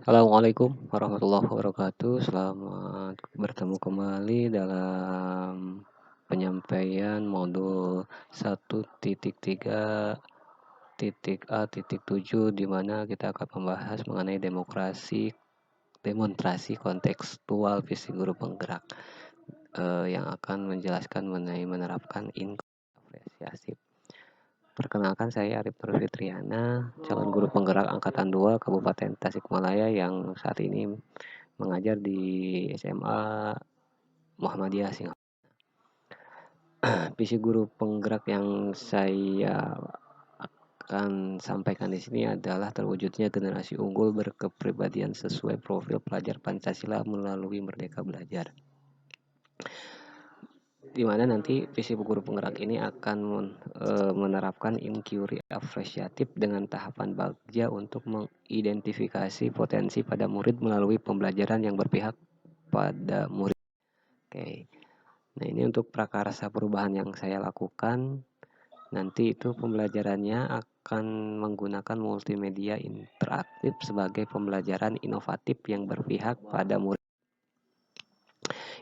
Assalamualaikum warahmatullahi wabarakatuh. Selamat bertemu kembali dalam penyampaian modul 1.3.A.7 di mana kita akan membahas mengenai demonstrasi kontekstual visi guru penggerak yang akan menjelaskan mengenai menerapkan apresiasi. Perkenalkan, saya Arif Nur Fitriana, calon guru penggerak angkatan 2 Kabupaten Tasikmalaya yang saat ini mengajar di SMA Muhammadiyah Singapura. Visi guru penggerak yang saya akan sampaikan di sini adalah terwujudnya generasi unggul berkepribadian sesuai profil pelajar Pancasila melalui Merdeka Belajar. Di mana nanti visi guru penggerak ini akan menerapkan inquiry apresiatif dengan tahapan bagja untuk mengidentifikasi potensi pada murid melalui pembelajaran yang berpihak pada murid. Oke. Nah, ini untuk prakarsa perubahan yang saya lakukan. Nanti itu pembelajarannya akan menggunakan multimedia interaktif sebagai pembelajaran inovatif yang berpihak pada murid.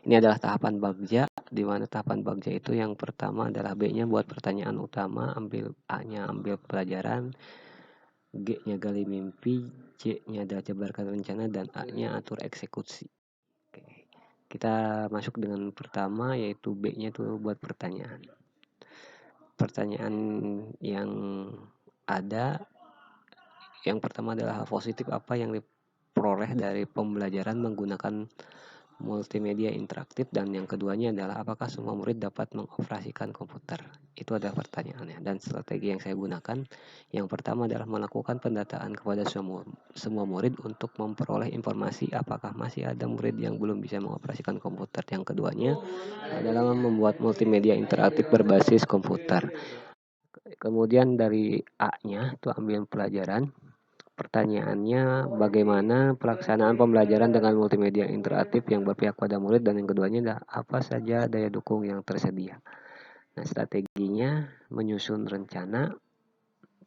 Ini adalah tahapan bagja, di mana tahapan bagja itu yang pertama adalah B-nya buat pertanyaan utama, A-nya ambil pelajaran, G-nya gali mimpi, C-nya adalah jabarkan rencana, dan A-nya atur eksekusi. Oke. Kita masuk dengan pertama, yaitu B-nya itu buat pertanyaan. Pertanyaan yang ada, yang pertama adalah hal positif apa yang diperoleh dari pembelajaran menggunakan multimedia interaktif, dan yang keduanya adalah apakah semua murid dapat mengoperasikan komputer. Itu adalah pertanyaannya, dan strategi yang saya gunakan yang pertama adalah melakukan pendataan kepada semua murid untuk memperoleh informasi apakah masih ada murid yang belum bisa mengoperasikan komputer. Yang keduanya adalah membuat multimedia interaktif berbasis komputer. Kemudian dari A-nya itu ambil pelajaran. Pertanyaannya, bagaimana pelaksanaan pembelajaran dengan multimedia interaktif yang berpihak pada murid, dan yang keduanya adalah apa saja daya dukung yang tersedia. Nah, strateginya menyusun rencana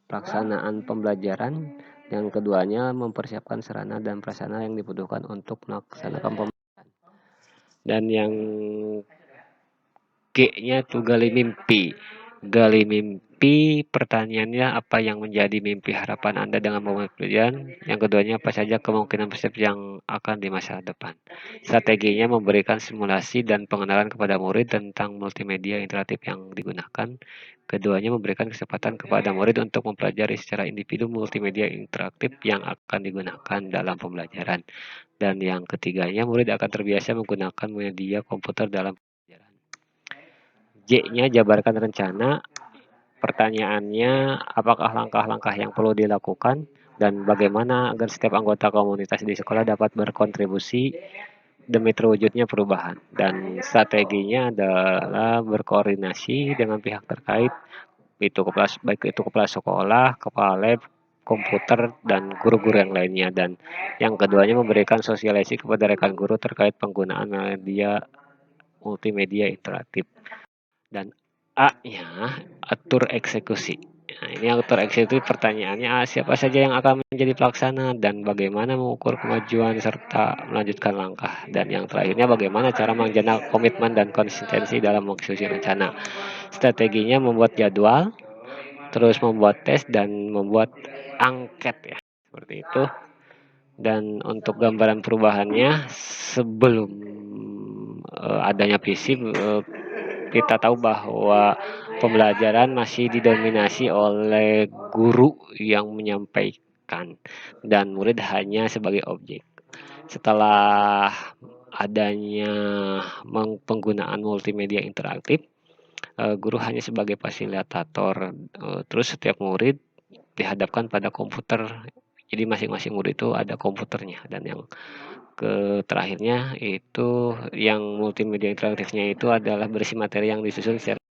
pelaksanaan pembelajaran, yang keduanya mempersiapkan sarana dan prasarana yang dibutuhkan untuk melaksanakan pembelajaran. Dan yang G-nya tuh gali mimpi. Gali mimpi, pertanyaannya apa yang menjadi mimpi harapan Anda dengan pembelajaran? Yang keduanya apa saja kemungkinan persepsi yang akan di masa depan. Strateginya memberikan simulasi dan pengenalan kepada murid tentang multimedia interaktif yang digunakan. Keduanya memberikan kesempatan kepada murid untuk mempelajari secara individu multimedia interaktif yang akan digunakan dalam pembelajaran. Dan yang ketiganya, murid akan terbiasa menggunakan media komputer dalam pembelajaran. J-nya jabarkan rencana. Pertanyaannya, apakah langkah-langkah yang perlu dilakukan dan bagaimana agar setiap anggota komunitas di sekolah dapat berkontribusi demi terwujudnya perubahan. Dan strateginya adalah berkoordinasi dengan pihak terkait, baik itu kepala sekolah, kepala lab, komputer, dan guru-guru yang lainnya. Dan yang keduanya memberikan sosialisasi kepada rekan guru terkait penggunaan media multimedia interaktif. Dan A-nya atur eksekusi. Nah, ini atur eksekusi, pertanyaannya siapa saja yang akan menjadi pelaksana dan bagaimana mengukur kemajuan serta melanjutkan langkah. Dan yang terakhirnya, bagaimana cara menjaga komitmen dan konsistensi dalam mengeksekusi rencana. Strateginya membuat jadwal, terus membuat tes, dan membuat angket ya. Seperti itu. Dan untuk gambaran perubahannya, sebelum adanya visi, kita tahu bahwa pembelajaran masih didominasi oleh guru yang menyampaikan dan murid hanya sebagai objek. Setelah adanya penggunaan multimedia interaktif, guru hanya sebagai fasilitator. Terus setiap murid dihadapkan pada komputer. Jadi masing-masing murid itu ada komputernya, dan yang terakhirnya itu yang multimedia interaktifnya itu adalah berisi materi yang disusun secara